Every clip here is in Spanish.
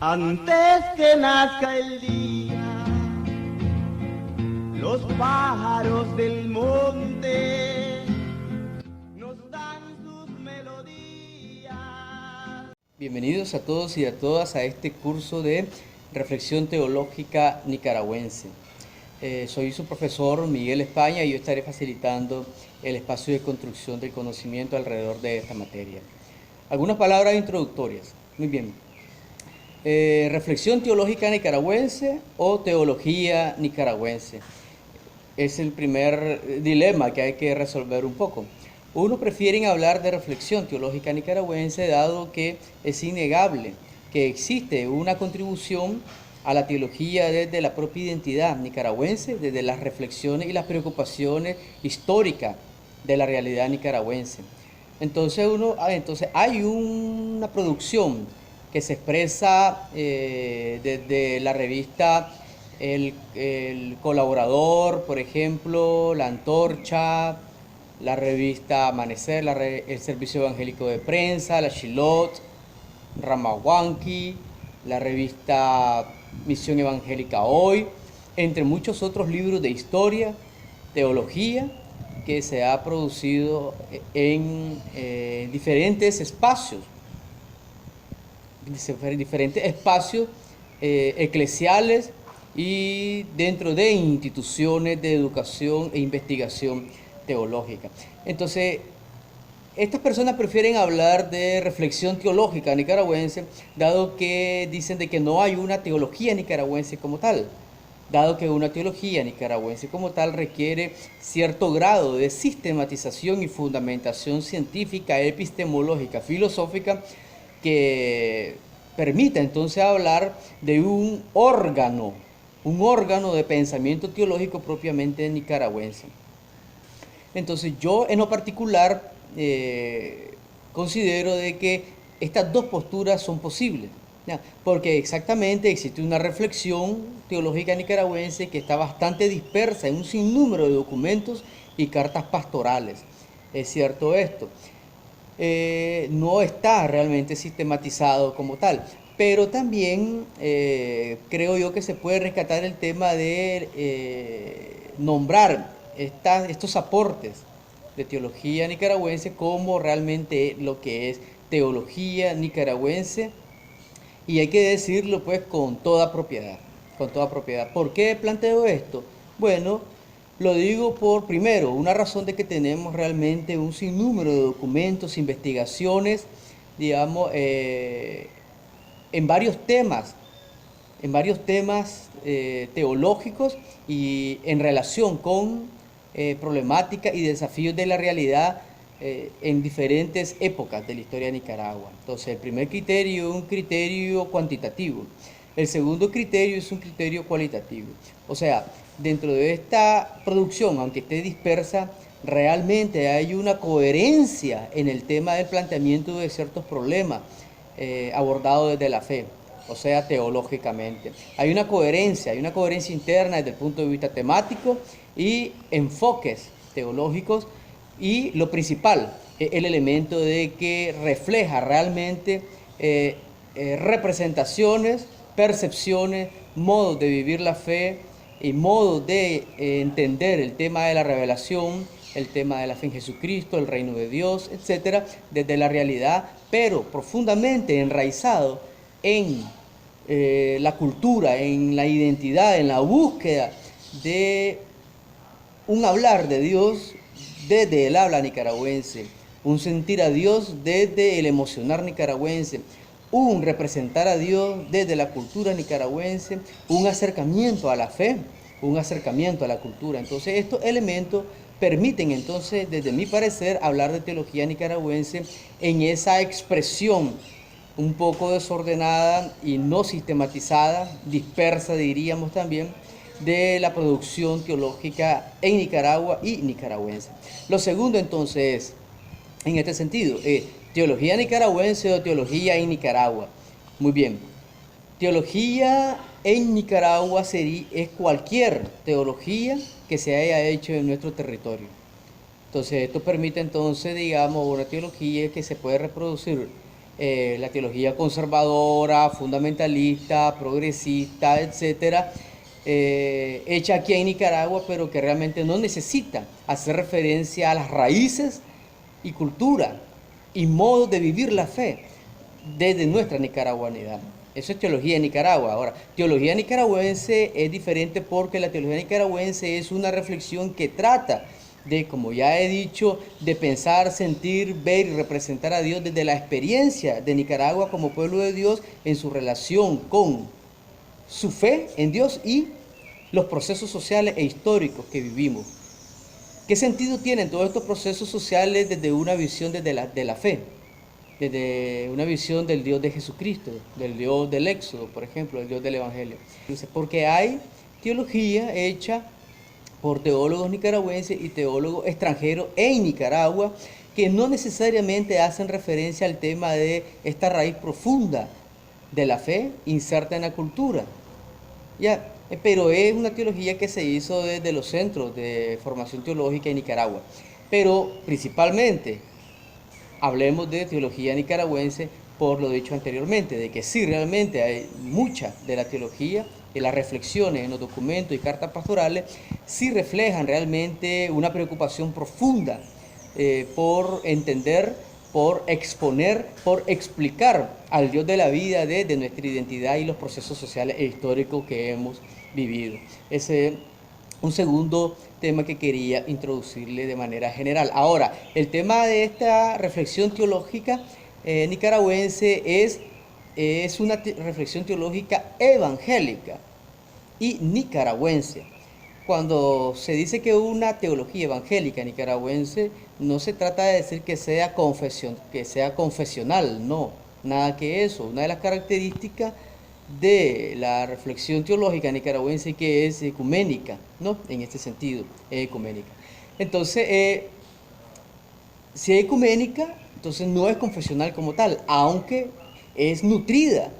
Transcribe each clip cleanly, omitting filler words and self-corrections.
Antes que nazca el día, los pájaros del monte nos dan sus melodías. Bienvenidos a todos y a todas a este curso de Reflexión Teológica Nicaragüense. Soy su profesor Miguel España y yo estaré facilitando el espacio de construcción del conocimiento alrededor de esta materia. Algunas palabras introductorias. Muy bien. Reflexión teológica nicaragüense o teología nicaragüense. Es el primer dilema que hay que resolver un poco. Unos prefieren hablar de reflexión teológica nicaragüense dado que es innegable que existe una contribución a la teología desde la propia identidad nicaragüense, desde las reflexiones y las preocupaciones históricas de la realidad nicaragüense. Entonces hay una producción que se expresa desde la revista el Colaborador, por ejemplo, La Antorcha, la revista Amanecer, el Servicio Evangélico de Prensa, la Shilot, Ramahuanqui, la revista Misión Evangélica Hoy, entre muchos otros libros de historia, teología, que se ha producido en diferentes espacios eclesiales y dentro de instituciones de educación e investigación teológica. Entonces, estas personas prefieren hablar de reflexión teológica nicaragüense, dado que dicen de que no hay una teología nicaragüense como tal, dado que una teología nicaragüense como tal requiere cierto grado de sistematización y fundamentación científica, epistemológica, filosófica, que permita entonces hablar de un órgano de pensamiento teológico propiamente nicaragüense. Entonces yo en lo particular considero de que estas dos posturas son posibles, ¿ya? Porque exactamente existe una reflexión teológica nicaragüense que está bastante dispersa en un sinnúmero de documentos y cartas pastorales. Es cierto esto. No está realmente sistematizado como tal, pero también creo yo que se puede rescatar el tema de nombrar estos aportes de teología nicaragüense como realmente lo que es teología nicaragüense, y hay que decirlo pues con toda propiedad, con toda propiedad. ¿Por qué planteo esto? Bueno, lo digo por, primero, una razón de que tenemos realmente un sinnúmero de documentos, investigaciones, digamos, en varios temas teológicos y en relación con problemáticas y desafíos de la realidad en diferentes épocas de la historia de Nicaragua. Entonces, el primer criterio es un criterio cuantitativo. El segundo criterio es un criterio cualitativo. O sea, dentro de esta producción, aunque esté dispersa, realmente hay una coherencia en el tema del planteamiento de ciertos problemas abordados desde la fe, o sea, teológicamente. Hay una coherencia interna desde el punto de vista temático y enfoques teológicos, y lo principal, el elemento de que refleja realmente representaciones, percepciones, modos de vivir la fe y modos de entender el tema de la revelación, el tema de la fe en Jesucristo, el reino de Dios, etcétera, desde la realidad, pero profundamente enraizado en la cultura, en la identidad, en la búsqueda de un hablar de Dios desde el habla nicaragüense, un sentir a Dios desde el emocionar nicaragüense, un representar a Dios desde la cultura nicaragüense, un acercamiento a la fe, un acercamiento a la cultura. Entonces estos elementos permiten entonces, desde mi parecer, hablar de teología nicaragüense en esa expresión un poco desordenada y no sistematizada, dispersa diríamos también, de la producción teológica en Nicaragua y nicaragüense. Lo segundo entonces, en este sentido, teología nicaragüense o teología en Nicaragua. Muy bien, teología en Nicaragua es cualquier teología que se haya hecho en nuestro territorio. Entonces esto permite entonces, digamos, una teología que se puede reproducir la teología conservadora, fundamentalista, progresista, etcétera, hecha aquí en Nicaragua, pero que realmente no necesita hacer referencia a las raíces y cultura y modos de vivir la fe desde nuestra nicaraguanidad. Eso es teología de Nicaragua. Ahora, teología nicaragüense es diferente porque la teología nicaragüense es una reflexión que trata de, como ya he dicho, de pensar, sentir, ver y representar a Dios desde la experiencia de Nicaragua como pueblo de Dios en su relación con su fe en Dios y los procesos sociales e históricos que vivimos. ¿Qué sentido tienen todos estos procesos sociales desde una visión de la fe? Desde una visión del Dios de Jesucristo, del Dios del Éxodo, por ejemplo, del Dios del Evangelio. Porque hay teología hecha por teólogos nicaragüenses y teólogos extranjeros en Nicaragua que no necesariamente hacen referencia al tema de esta raíz profunda de la fe inserta en la cultura. Ya, pero es una teología que se hizo desde los centros de formación teológica en Nicaragua. Pero principalmente hablemos de teología nicaragüense por lo dicho anteriormente, de que sí, realmente hay mucha de la teología y las reflexiones en los documentos y cartas pastorales sí reflejan realmente una preocupación profunda por entender, por exponer, por explicar al Dios de la vida desde nuestra identidad y los procesos sociales e históricos que hemos vivido. Ese es un segundo tema que quería introducirle de manera general. Ahora, el tema de esta reflexión teológica nicaragüense es una reflexión teológica evangélica y nicaragüense. Cuando se dice que una teología evangélica nicaragüense, no se trata de decir que sea confesional, no, nada que eso. Una de las características de la reflexión teológica nicaragüense que es ecuménica, ¿no? En este sentido, es ecuménica. Entonces, si es ecuménica, entonces no es confesional como tal, aunque es nutrida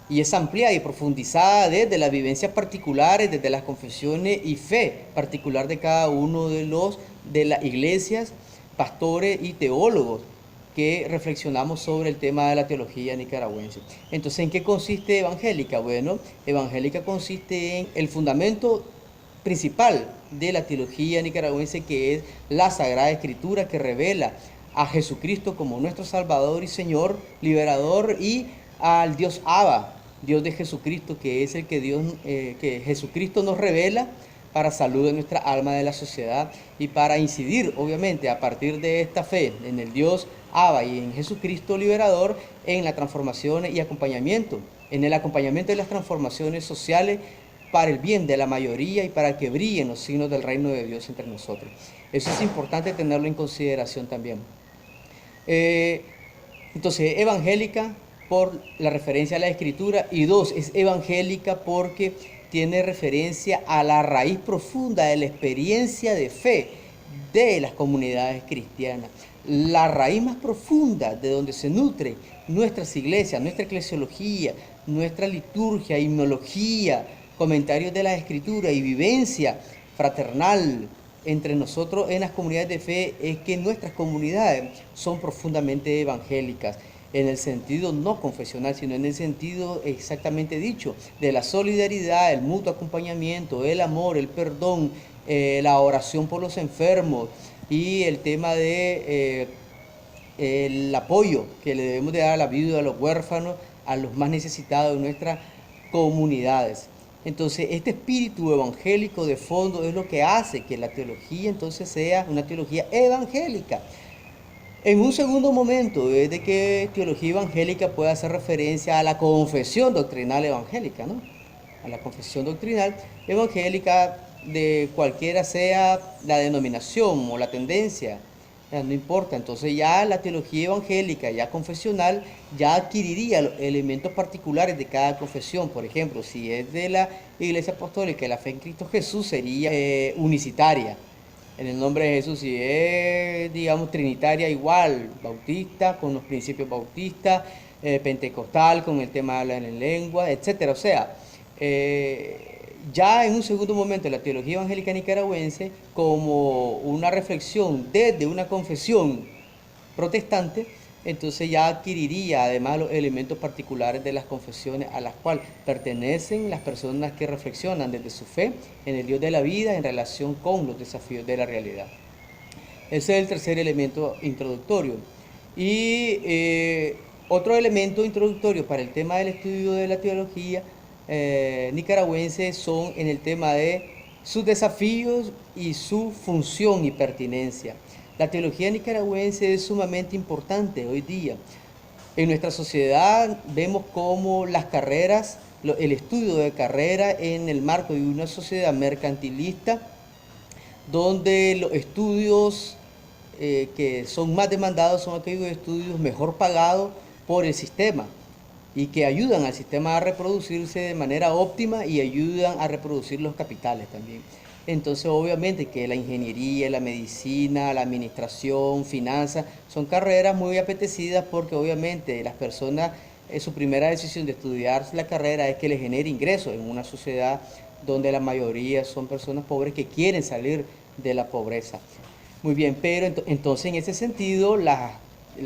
y es ampliada y profundizada desde las vivencias particulares, desde las confesiones y fe particular de cada uno de las iglesias, pastores y teólogos que reflexionamos sobre el tema de la teología nicaragüense. Entonces, ¿en qué consiste evangélica? Bueno, evangélica consiste en el fundamento principal de la teología nicaragüense, que es la Sagrada Escritura, que revela a Jesucristo como nuestro Salvador y Señor, liberador, y al Dios Abba, Dios de Jesucristo, que es el que Jesucristo nos revela para salud de nuestra alma, de la sociedad, y para incidir, obviamente, a partir de esta fe en el Dios Abba y en Jesucristo liberador, en la transformación y acompañamiento, en el acompañamiento de las transformaciones sociales para el bien de la mayoría y para que brillen los signos del reino de Dios entre nosotros. Eso es importante tenerlo en consideración también. Entonces, evangélica por la referencia a la Escritura, y dos, es evangélica porque tiene referencia a la raíz profunda de la experiencia de fe de las comunidades cristianas. La raíz más profunda de donde se nutre nuestras iglesias, nuestra eclesiología, nuestra liturgia, himnología, comentarios de la Escritura y vivencia fraternal entre nosotros en las comunidades de fe, es que nuestras comunidades son profundamente evangélicas, en el sentido no confesional, sino en el sentido exactamente dicho, de la solidaridad, el mutuo acompañamiento, el amor, el perdón, la oración por los enfermos y el tema de el apoyo que le debemos de dar a la viuda, a los huérfanos, a los más necesitados de nuestras comunidades. Entonces, este espíritu evangélico de fondo es lo que hace que la teología entonces sea una teología evangélica. En un segundo momento es de que teología evangélica puede hacer referencia a la confesión doctrinal evangélica, ¿no? A la confesión doctrinal evangélica de cualquiera sea la denominación o la tendencia, no importa. Entonces ya la teología evangélica, ya confesional, ya adquiriría los elementos particulares de cada confesión. Por ejemplo, si es de la Iglesia Apostólica y la fe en Cristo Jesús, sería unicitaria, en el nombre de Jesús. Si es, digamos, trinitaria, igual, bautista, con los principios bautistas, pentecostal, con el tema de hablar en lengua, etcétera. O sea, ya en un segundo momento la teología evangélica nicaragüense, como una reflexión desde una confesión protestante, entonces ya adquiriría además los elementos particulares de las confesiones a las cuales pertenecen las personas que reflexionan desde su fe en el Dios de la vida en relación con los desafíos de la realidad. Ese es el tercer elemento introductorio. Y otro elemento introductorio para el tema del estudio de la teología nicaragüense son en el tema de sus desafíos y su función y pertinencia. La teología nicaragüense es sumamente importante hoy día. En nuestra sociedad vemos cómo las carreras, el estudio de carrera en el marco de una sociedad mercantilista, donde los estudios que son más demandados son aquellos estudios mejor pagados por el sistema y que ayudan al sistema a reproducirse de manera óptima y ayudan a reproducir los capitales también. Entonces, obviamente que la ingeniería, la medicina, la administración, finanzas, son carreras muy apetecidas porque obviamente las personas, su primera decisión de estudiar la carrera es que les genere ingresos en una sociedad donde la mayoría son personas pobres que quieren salir de la pobreza. Muy bien, pero entonces en ese sentido las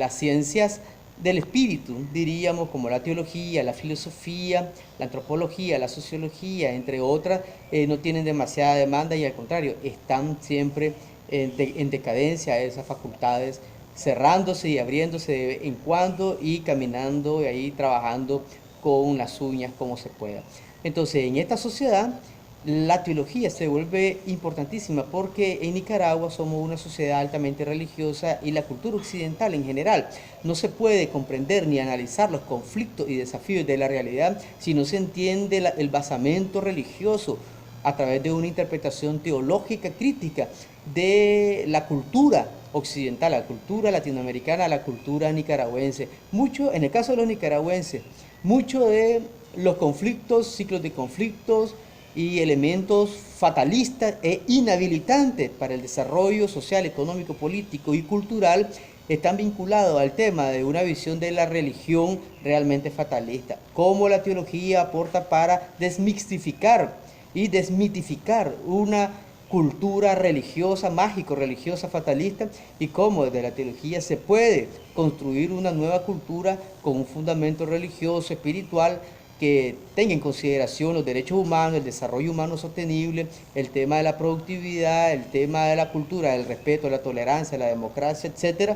ciencias del espíritu, diríamos, como la teología, la filosofía, la antropología, la sociología, entre otras, no tienen demasiada demanda y al contrario, están siempre en decadencia esas facultades, cerrándose y abriéndose de vez en cuando y caminando y ahí trabajando con las uñas como se pueda. Entonces, en esta sociedad, la teología se vuelve importantísima porque en Nicaragua somos una sociedad altamente religiosa y la cultura occidental en general no se puede comprender ni analizar los conflictos y desafíos de la realidad si no se entiende el basamento religioso a través de una interpretación teológica crítica de la cultura occidental, la cultura latinoamericana, la cultura nicaragüense. Mucho, en el caso de los nicaragüenses, mucho de los conflictos, ciclos de conflictos, y elementos fatalistas e inhabilitantes para el desarrollo social, económico, político y cultural están vinculados al tema de una visión de la religión realmente fatalista. Cómo la teología aporta para desmitificar y desmitificar una cultura religiosa, mágico-religiosa, fatalista, y cómo desde la teología se puede construir una nueva cultura con un fundamento religioso, espiritual, que tenga en consideración los derechos humanos, el desarrollo humano sostenible, el tema de la productividad, el tema de la cultura, el respeto, la tolerancia, la democracia, etc.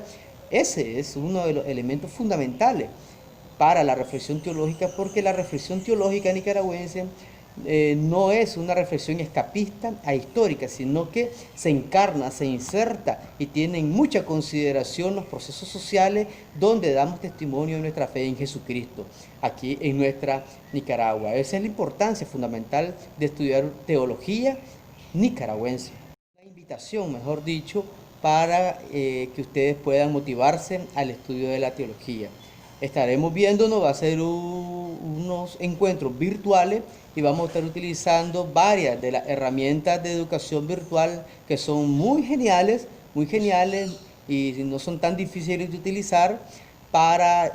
Ese es uno de los elementos fundamentales para la reflexión teológica, porque la reflexión teológica nicaragüense no es una reflexión escapista, ahistórica, sino que se encarna, se inserta y tiene en mucha consideración los procesos sociales donde damos testimonio de nuestra fe en Jesucristo, aquí en nuestra Nicaragua. Esa es la importancia fundamental de estudiar teología nicaragüense. Una invitación, mejor dicho, para que ustedes puedan motivarse al estudio de la teología. Estaremos viéndonos, va a ser unos encuentros virtuales y vamos a estar utilizando varias de las herramientas de educación virtual que son muy geniales y no son tan difíciles de utilizar para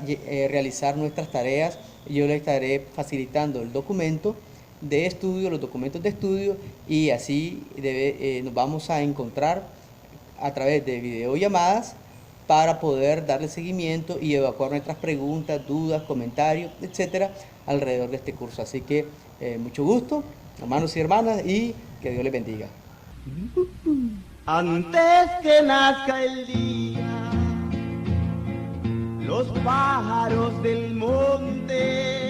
realizar nuestras tareas. Yo les estaré facilitando el documento de estudio, los documentos de estudio, y así nos vamos a encontrar a través de videollamadas para poder darle seguimiento y evacuar nuestras preguntas, dudas, comentarios, etcétera, alrededor de este curso. Así que mucho gusto, hermanos y hermanas, y que Dios les bendiga. Antes que nazca el día, los pájaros del monte